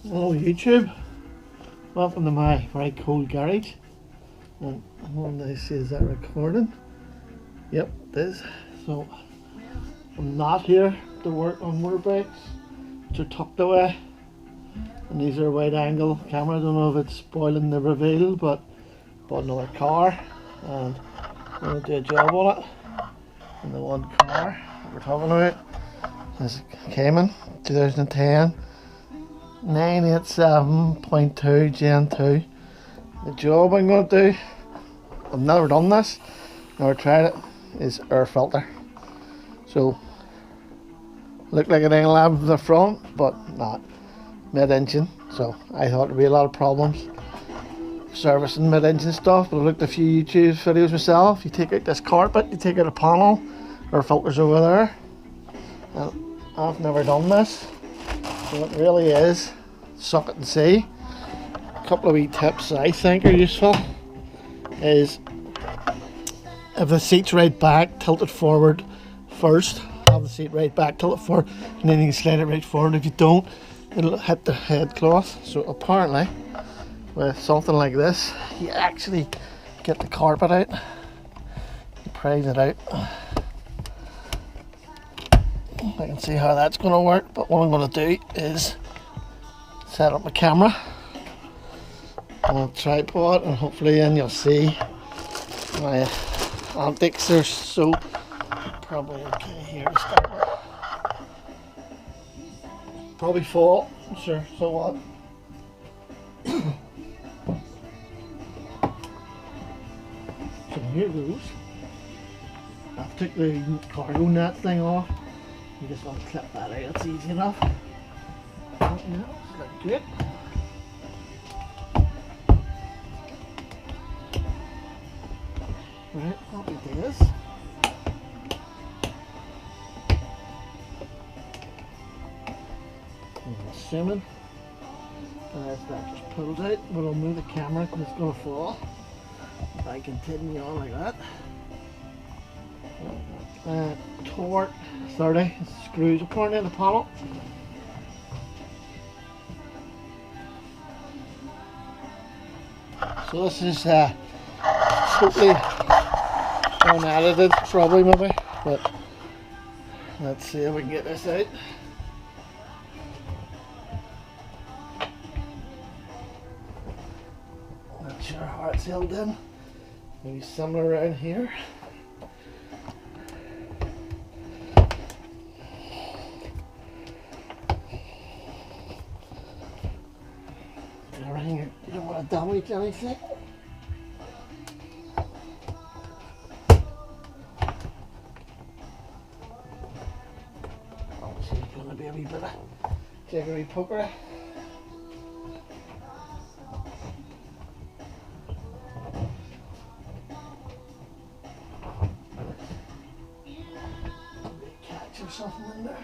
Hello YouTube, welcome to my very cold garage. And one day see, is that recording? Yep, it is. So I'm not here to work on motorbikes, which are tucked away, and these are wide angle camera. I don't know if it's spoiling the reveal, but bought another car and I'm going to do a job on it. And the one car that we're talking about is a Cayman 2010 987.2 Gen 2. The job I'm going to do, I've never done this, never tried it, is air filter. So, look like an A11 from the front, but not mid-engine. So I thought there'd be a lot of problems servicing mid-engine stuff, but I looked at a few YouTube videos myself. You take out this carpet, you take out a panel, air filter's over there. And I've never done this. So it really is suck it and see. A couple of wee tips that I think are useful is if the seat's right back, tilt it forward first. Have the seat right back, tilt it forward, and then you can slide it right forward. If you don't, it'll hit the head cloth. So apparently with something like this, you actually get the carpet out, you prise it out. I can see how that's going to work, but what I'm going to do is set up my camera on a tripod, and hopefully then you'll see my antics are so probably okay here to start with. Probably fall, sure, so what? So here goes. I've took the cargo net thing off. You just want to clip that out, it's easy enough. Yeah, look good. Right, happy days. I'm assuming as that just pulls out, but I'll move the camera because it's going to fall if I continue on like that. Torque 30 screws apparently in the panel. So this is totally unedited, probably maybe, but let's see if we can get this out. Not sure how it's held in. Maybe similar around here. You don't want to damage anything. Obviously it's going to be a wee bit of jiggery pokery. Catch or something in there.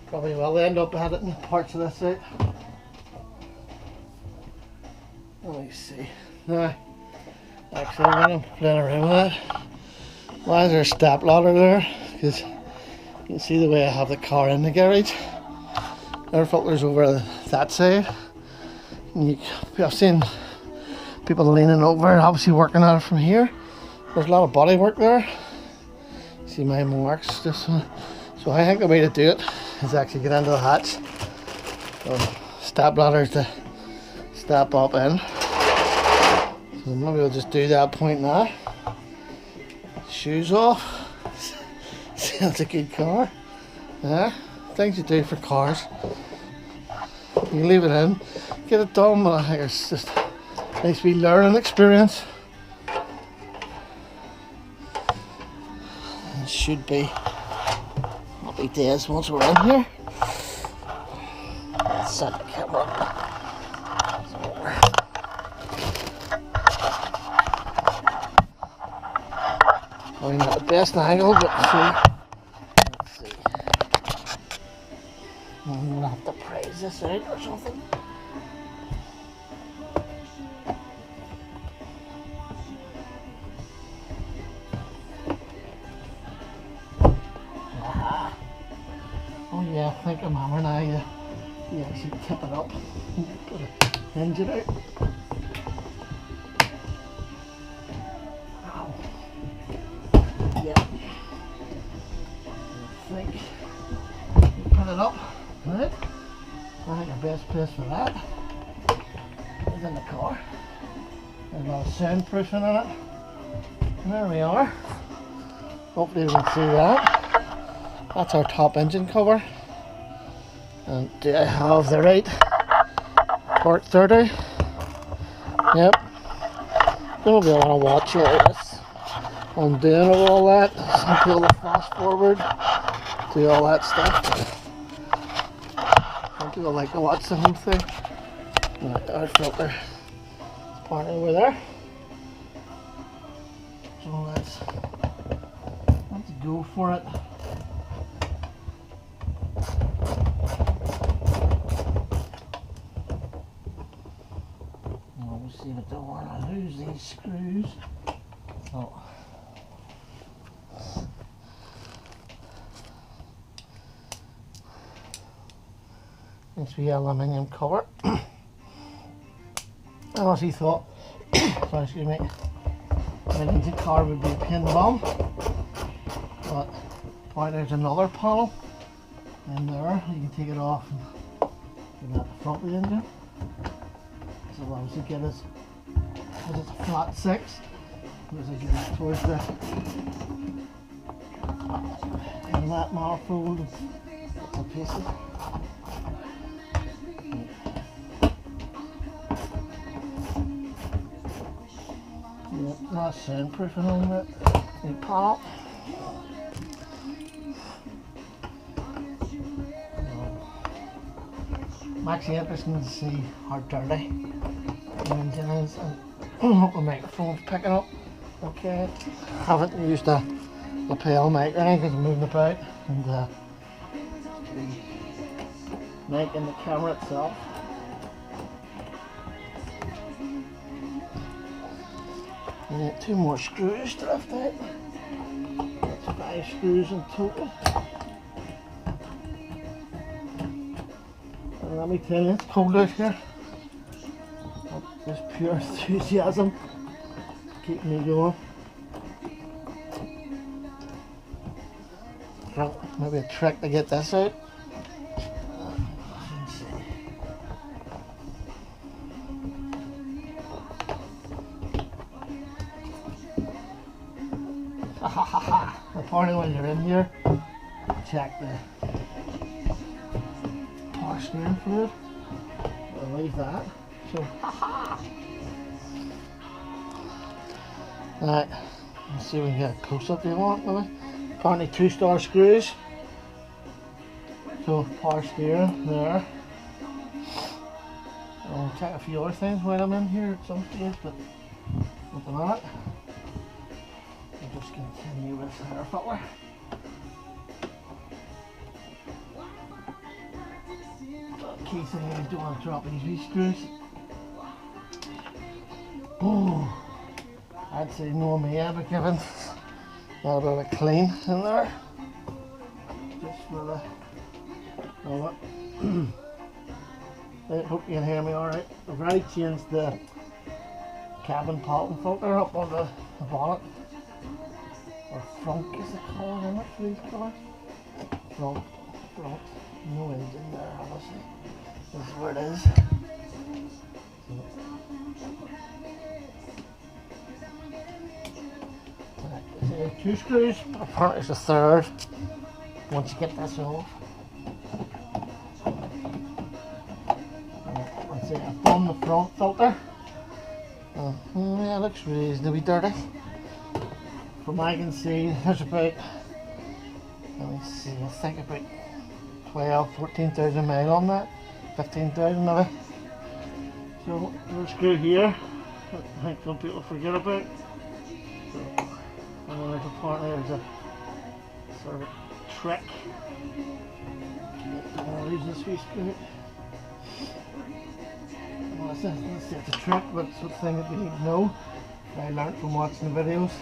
Probably will end up editing parts of this out. Let me see. Now, actually, when I'm playing around with it, why is there a step ladder there? Because you can see the way I have the car in the garage. Air filter's over that side. And I've seen people leaning over, obviously working at it from here. There's a lot of body work there. See my marks just. So I think the way to do it is actually get into the hatch. So step ladders to step up in. So maybe we'll just do that point now. Shoes off. See, that's a good car. Yeah, things you do for cars. You leave it in, get it done, but I think it's just a nice wee learning experience. It should be happy days once we're in here. Let's set the camera up. Probably not the best angle, but let's see. I'm gonna have to prise this out or something. I think I'm hammer now. You actually tip it up, put it, hinge it out. Ow. Yeah. I think you put it up, right? I think the best place for that is in the car. There's a lot of soundproofing in it. And there we are. Hopefully you can see that. That's our top engine cover. And do I have the right torque 30? Yep. Gonna be able to watch all this. Undoing of all that. Some people fast forward. Do all that stuff. Some people like to watch the whole thing. Right, our filter. It's parked over there. So let's go for it. We'll see if I don't want to lose these screws. Oh. This wee aluminium cover. I honestly thought, sorry, excuse me, my engine car would be a pain in the bum, but boy, there's another panel in there. You can take it off and put that at the front of the engine. So allows you to get us, because it's a flat 6, as I get it towards the inlet manifold and bits and pieces. Yep, nice soundproofing on that new panel. I'm actually interested to see how dirty the engine is, and I hope the microphone's picking up. Okay, I haven't used a lapel mic or anything because I'm moving about, and making the camera itself. And 2 more screws to lift out. That's 5 screws in total. And let me tell you, it's cold out here. Just pure enthusiasm keeping me going. Well, maybe a trick to get this out. Let's see. Apparently when you're in here, check the power steering fluid. I'll leave that. So, right, let's see if we can get a close up if you want, maybe. Apparently 2-star screws. So power steering there. I'll check a few other things while I'm in here at some stage, but at the minute we'll just continue with our filter. The key thing is don't want to drop these wee screws. Oh, I'd say no me, I'd be giving that a bit of a clean in there. Just for the I hope you can hear me alright. I've already changed the cabin popping filter up on the bonnet. Or front is it called, isn't it, for these cars? Front. No engine there, obviously. This is where it is. So, there's 2 screws, but apparently it's a 3rd once you get this off. I've done the front filter. Yeah, it looks reasonably dirty. From what I can see, there's about, let me see, I think about 14,000 mile on that. 15,000 maybe. So, there's a screw here that I think some people forget about. So, and then there's apparently there's a sort of trick. Don't want to lose this wee screw. Well, that's a trick, but it's the thing that you need to know. I learned from watching the videos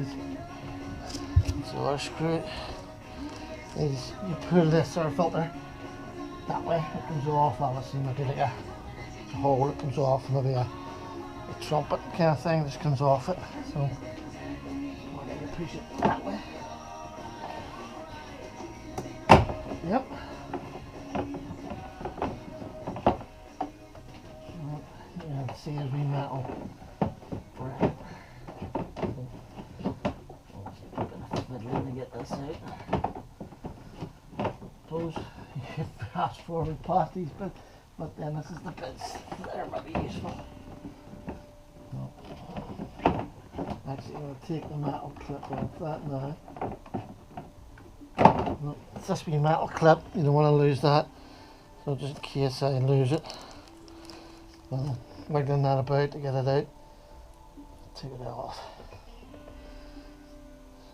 is, so our screw is you pull this air filter that way. It comes off, obviously maybe like a hole that comes off, maybe a trumpet kind of thing just comes off it. So I'm going to push it that way. Yep. You can see as we metal bracket. Fiddling to get this out. Suppose you could fast forward past these bits, but then this is the bits that are maybe useful. Actually, I'm going to take the metal clip off that now. No, it's this wee metal clip, you don't want to lose that. So just in case I lose it, I'm wiggling that about to get it out. Take it off.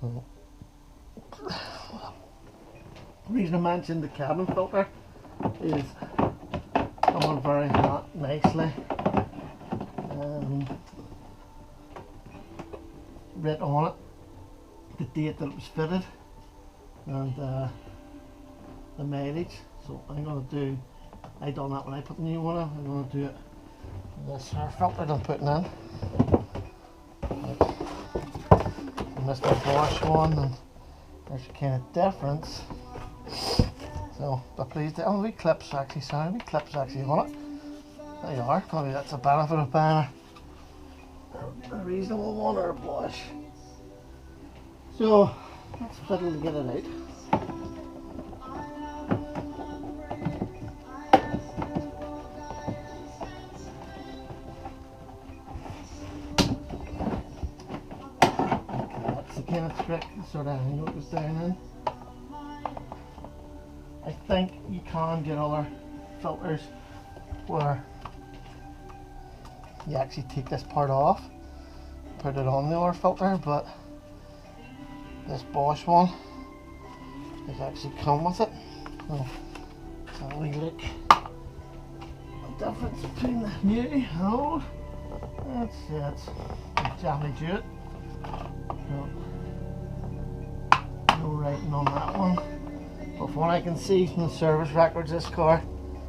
So, the reason I mentioned the cabin filter is coming very hot, nicely. Writ on it the date that it was fitted and the mileage. So I'm going to do, I done that when I put the new one in, I'm going to do it with this air filter that I'm putting in. Mr. Porsche one, and there's a kind of difference. So, but please, the wee clips actually, sorry, wee clips actually on it. There you are, probably that's a benefit of buying a reasonable one or a Porsche. So, let's fiddle to get it out. Kind of trick sort of angle it goes down in. I think you can get other filters where you actually take this part off, put it on the other filter, but this Bosch one has actually come with it. So let's have a wee look. The difference between the new and old. That's it. Definitely do it. No writing on that one, but from what I can see from the service records, this car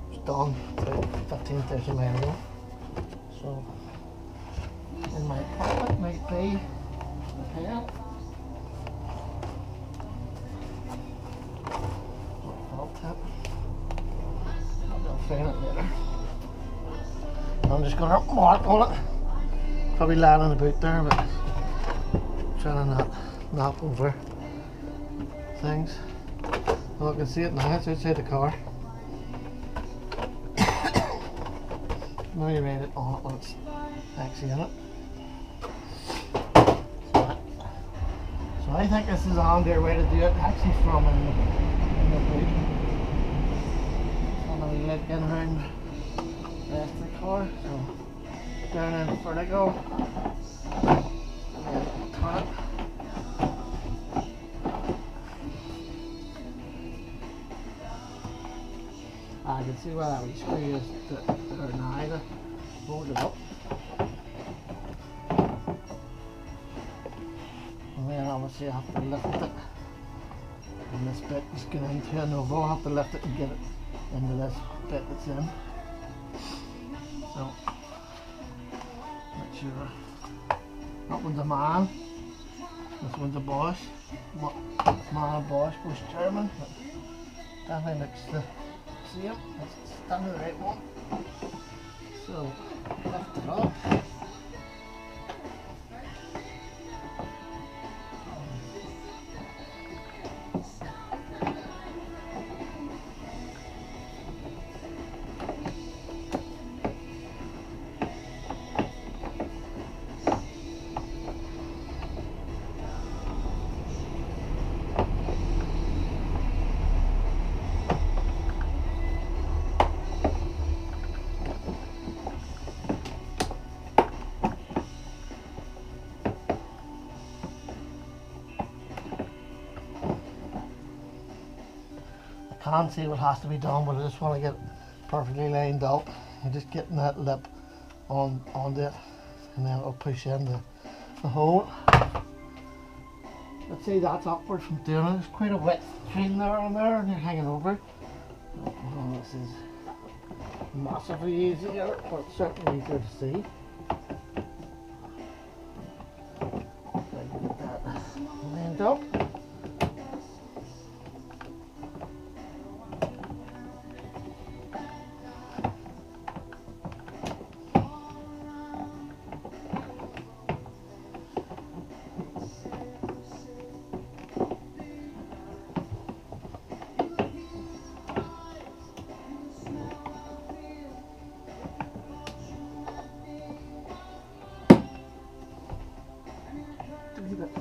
was done about 15,000 miles ago. So in my pocket might be a pen. I'll tap. I'll find it later. I'm just going to mark on it. Probably landing about there, but trying to not knock over things. Well, I can see it now, it's outside the car. Now you read it on it when it's actually in it. So I think this is a handier way to do it, actually from in the boot. So now we look in around the rest of the car. So down in vertical, and then turn it. I can see where that wee screw is there now to hold it up. And then obviously I have to lift it. And this bit is going into an oval. I'll have to lift it and get it into this bit that's in. So, make sure that one's a man. This one's a Bosch. Man Bosch, Cayman. Definitely looks the see it, it's done the right one. So lift it up. Can't see what has to be done, but I just want to get it perfectly lined up. I'm just getting that lip onto it, and then it'll push in the hole. Let's say that's upward from doing it. There's quite a width between there and you're hanging over. this is massively easier, but certainly easier to see. Get that lined up.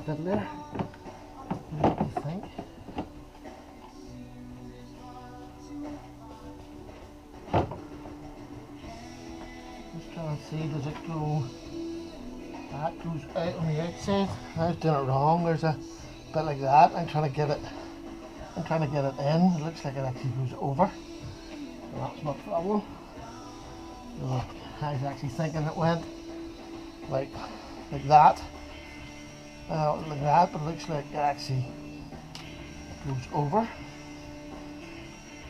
Bit there. What do you think? Just trying to see, does it go, that goes out on the outside. I was doing it wrong. There's a bit like that. I'm trying to get it in. It looks like it actually goes over. So that's my problem. So I was actually thinking it went like that. Like that, but it looks like it actually goes over.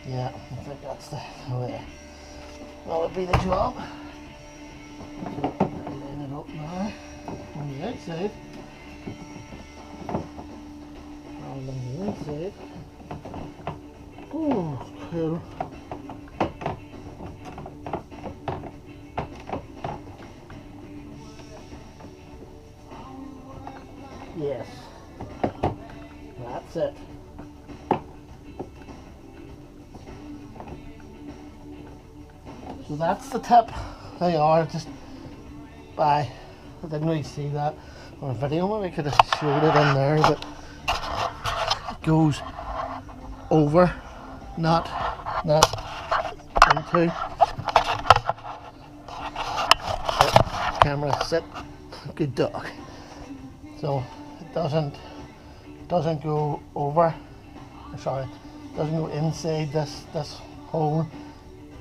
Yeah, I think that's the way that would be the job. So line it up now on the outside and on the inside. Oh, cool. Yes, that's it. So that's the tip. There you are, just I didn't really see that on a video. Maybe I could have showed it in there, but it goes over, not into. But camera, sit, good dog. So it doesn't go over, sorry, it doesn't go inside this hole.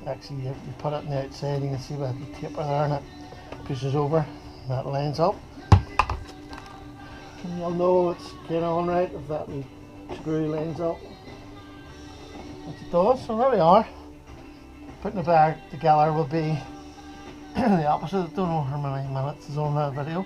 Actually, you put it on the outside, you can see where the taper there, and it pushes over, and that lines up. And you'll know it's getting on right if that screw lines up, which it does. So there we are. Putting it back together will be the opposite. I don't know how many minutes is on that video.